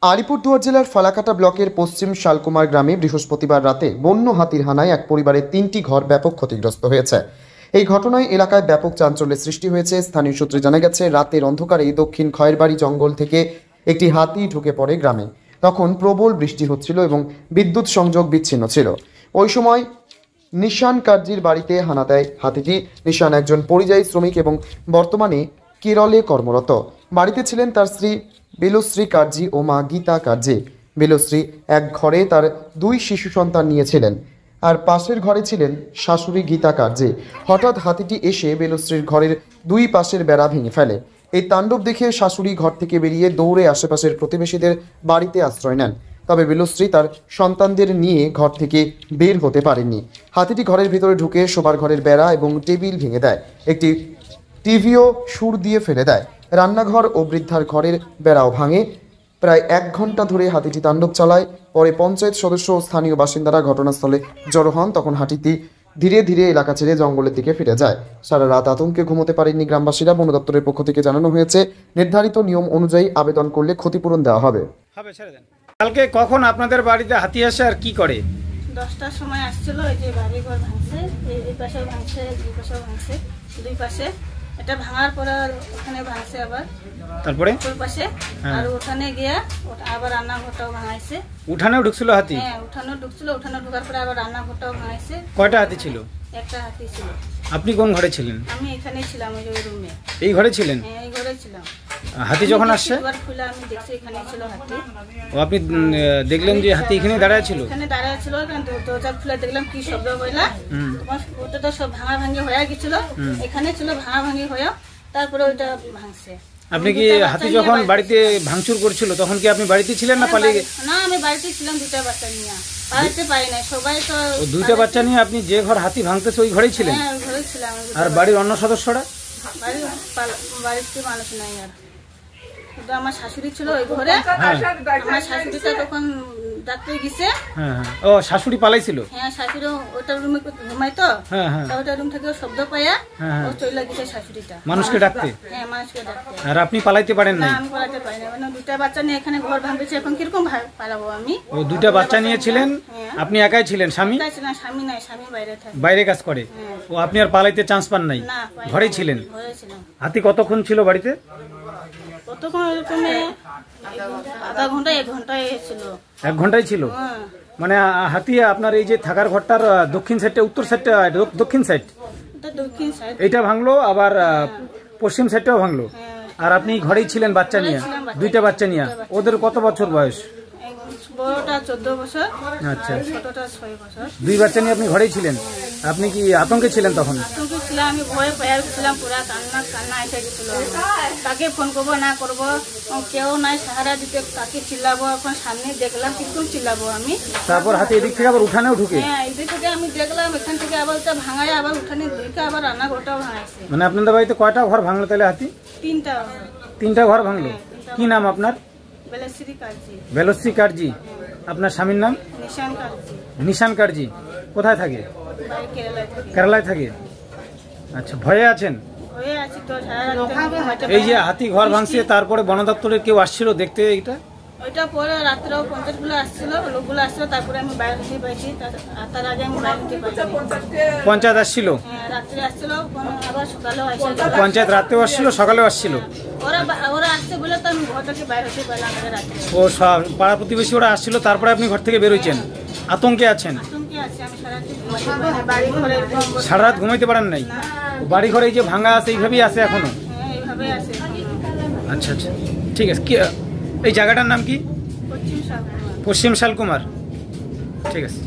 আলিপুরদুয়ার জেলার ফালাকাটা ব্লকের পশ্চিম শালকুমার গ্রামে বৃহস্পতিবার রাতে বন্য হাতির হানায় এক পরিবারের 3টি ঘর ব্যাপক ক্ষতিগ্রস্ত হয়েছে। এই ঘটনায় এলাকায় ব্যাপক চাঞ্চল্যের সৃষ্টি হয়েছে। স্থানীয় সূত্রে জানা গেছে, রাতের অন্ধকারে দক্ষিণ খয়েরবাড়ি জঙ্গল থেকে একটি হাতি ঢুকে পড়ে গ্রামে। তখন প্রবল বৃষ্টি হচ্ছিল এবং বিদ্যুৎ সংযোগ বিচ্ছিন্ন ছিল। ওই সময় নিশান কার্জির বাড়িতে হানা দেয় হাতিটি। নিশান একজন পরিযায়ী শ্রমিক এবং বর্তমানে কেরলে কর্মরত। বাড়িতে ছিলেন তার স্ত্রী বেলশ্রী কার্জি ও মা গীতা কার্জি। বেলশ্রী এক ঘরে তার 2 শিশু সন্তান নিয়েছিলেন, আর পাশের ঘরে ছিলেন শাশুড়ি গীতা কার্জি। হঠাৎ হাতিটি এসে বেলশ্রীর ঘরের 2 পাশের বেড়া ভেঙে ফেলে। এই তাণ্ডব দেখে শাশুড়ি ঘর থেকে বেরিয়ে দৌড়ে আশেপাশের প্রতিবেশীদের বাড়িতে আশ্রয় নেন। তবে বেলশ্রী তার সন্তানদের নিয়ে ঘর থেকে বের হতে পারেননি। হাতিটি ঘরের ভিতরে ঢুকে শোবার ঘরের বেড়া এবং টেবিল ভেঙে দেয়। একটি টিভিও সুর দিয়ে ফেলে দেয়। রান্নাঘর ও বৃদ্ধার ঘরের বেড়াও ভাঙে। প্রায় 1 ঘন্টা ধরে হাতিটি তাণ্ডব চালায়। পরে পঞ্চায়েত সদস্য ও স্থানীয় বাসিন্দারা ঘটনাস্থলে জড়ো হন। তখন হাতিটি ধীরে ধীরে এলাকা ছেড়ে জঙ্গলের দিকে ফিরে যায়। সারা রাত আতঙ্কে ঘুমোতে পারেননি গ্রামবাসীরা। বন দপ্তরের পক্ষ থেকে জানানো হয়েছে, নির্ধারিত নিয়ম অনুযায়ী আবেদন করলে ক্ষতিপূরণ দেওয়া হবে। ছেড়ে দেন। কালকে কখন আপনাদের বাড়িতে হাতি আসে আর কি করে? 10টার সময় আসছিল। এই যে বাড়ি ঘর ভাঙছে, এই পাশেও ভাঙছে, দুই পাশেও ভাঙছে, দুই পাশে। এটা ভাঙার পরে ওখানে ভাঙছে আবার, তারপরে ওই পাশে আর ওখানে গিয়া আবার রান্নাঘরটাও ভাঙাইছে। উঠানেও ঢুকছিল হাতি? হ্যাঁ, উঠানেও ঢুকছিল। উঠানে ঢোকার পরে আবার রান্নাঘরটাও ভাঙাইছে। কয়টা হাতি ছিল? একটা হাতি ছিল। আপনি কোন ঘরে ছিলেন? আমি এখানেই ছিলাম, ওই যে রুমে। এই ঘরে ছিলেন? হ্যাঁ, এই ঘরে ছিলাম। হাতি যখন আসছে আমি দেখছি এখানে ছিল হাতি। ও, আপনি দেখলেন যে হাতি এখানে দাঁড়ায় ছিল? এখানে দাঁড়ায় ছিল। দরজা খুলে দেখলাম কি শব্দ হইলা। ওটা তো সব ভাঙা ভাঙি হয়ে গেছিল। এখানে ছিল ভাঙা ভাঙি হয়ে, তারপরে ওইটা ভাঙছে। আপনি কি হাতি যখন বাড়িতে ভাঙচুর করছিল তখন কি আপনি বাড়িতে ছিলেন না পালিয়ে? না, আমি বাড়িতে ছিলাম। 2টা বাচ্চা নিয়ে পালাতে পারি না। সবাই তো 2টা বাচ্চা নিয়ে আপনি যে ঘর হাতি ভাঙতেছে ওই ঘরেই ছিলেন? হ্যাঁ, ওই ঘরে ছিলাম। আর বাড়ির অন্য সদস্যরা? বাড়িতে মানুষ নাই, আর শুধু আমার শাশুড়ি ছিল ওই ঘরে। আমার শাশুড়িটা তখন ডাক্তার গেছে। ও, শাশুড়ি পালাইছিল? হ্যাঁ, শাশুড়ি ওটা রুমে ঘুমাইতো। ওটা রুম থেকে শব্দ পাইয়া ও চলে গেছে শাশুড়িটা মানুষকে ডাকতে। হ্যাঁ, মানুষকে ডাকতে। আর আপনি পালাইতে পারেন না? আমি পালাতে পারি না। মানে 2টা বাচ্চা নিয়ে এখানে ঘর ভাঙতেছে, এখন কিরকম পালাবো আমি? ও, 2টা বাচ্চা নিয়েছিলেন? আপনি একাই ছিলেন? স্বামী? স্বামী নাই, স্বামী বাইরে থাকে, বাইরে কাজ করে। ও, আপনি আর পালাইতে চান্স পান নাই? না, ঘরেই ছিলেন? ঘরে ছিলাম। হাতি কতক্ষণ ছিল বাড়িতে? কতক্ষণ? এরকম আধা ঘন্টা 1 ঘন্টায় ছিল। 1 ঘন্টাই ছিল? মানে হাতি আপনার এই যে থাকার ঘরটার দক্ষিণ সাইডটা, উত্তর সাইডটা, দক্ষিণ সাইড, এইটা ভাঙলো, আবার পশ্চিম সাইডটাও ভাঙলো। আর আপনি ঘরেই ছিলেন বাচ্চা নিয়ে, 2টা বাচ্চা নিয়ে। ওদের কত বছর বয়স? বড়টা 14 বছর, আচ্ছা, ছোটটা 6 বছর। 2 বাচ্চা নিয়ে আপনি ঘরেই ছিলেন। আপনি কি আতঙ্কে ছিলেন তখন? আতঙ্কে ছিলাম, আমি ভয়ে পেয়ে ছিলাম, পুরা কান্না এসে গেছিল। কাকে ফোন করবো না করবো, কেউ নাই সাহারা দিতে, কাকে চিল্লাবো? এখন সামনে দেখলাম কিন্তু চিল্লাবো আমি। তারপর হাতি এদিক থেকে আবার উঠানেও ঢুকে? হ্যাঁ, এদিক থেকে আমি দেখলাম, এখান থেকে আবার ওটা ভাঙায়, আবার উঠানে ঢুকে আবার রান্নাঘরটাও ভাঙাইছে। মানে আপনাদের বাড়িতে কয়টা ঘর ভাঙলো তাহলে হাতি? 3টা ঘর ভাঙলো। কি নাম আপনার? বেলশ্রী কার্জি। বেলশ্রী কার্জি। আপনার স্বামীর নাম? নিশান কার্জি। নিশান কার্জি। কোথায় থাকে? কেরালায় থাকে। আচ্ছা, ভয়ে আছেন? ভয়ে আছি তো। এই যে হাতি ঘর ভাঙছে, তারপরে বন দপ্তরের কেউ আসছিল দেখতে? এইটা ওইটা পরে রাত্রেও পঞ্চায়েতগুলো আসছিল, লোকগুলো আসছিল, তারপরে আমি বাইরে হতে পাইছি। তার আগে আমি বাইরে হতে পাইছি। পঞ্চায়েত আসছিল? হ্যাঁ, রাত্রে আসছিল, আবার সকালেও আসছিল। পঞ্চায়েত রাতেও আসছিল, সকালেও আসছিল? ওরা আসছে বলে তো আমি ঘর থেকে বাইরে হতে পারলাম রাত্রে। ও, পাড়া প্রতিবেশী ওরা আসছিল, তারপরে আপনি ঘর থেকে বেরোইছেন? আতঙ্কে আছেন? আতঙ্কে আছি আমি, সারা রাত ঘুমাইতে পারেন নাই? বাড়ি ঘরে এই যে ভাঙা আছে এইভাবেই আছে এখনো? হ্যাঁ, এইভাবেই আছে। আচ্ছা আচ্ছা, ঠিক আছে। কি এই জায়গাটার নাম কি? পশ্চিম শালকুমার। পশ্চিম শালকুমার, ঠিক আছে।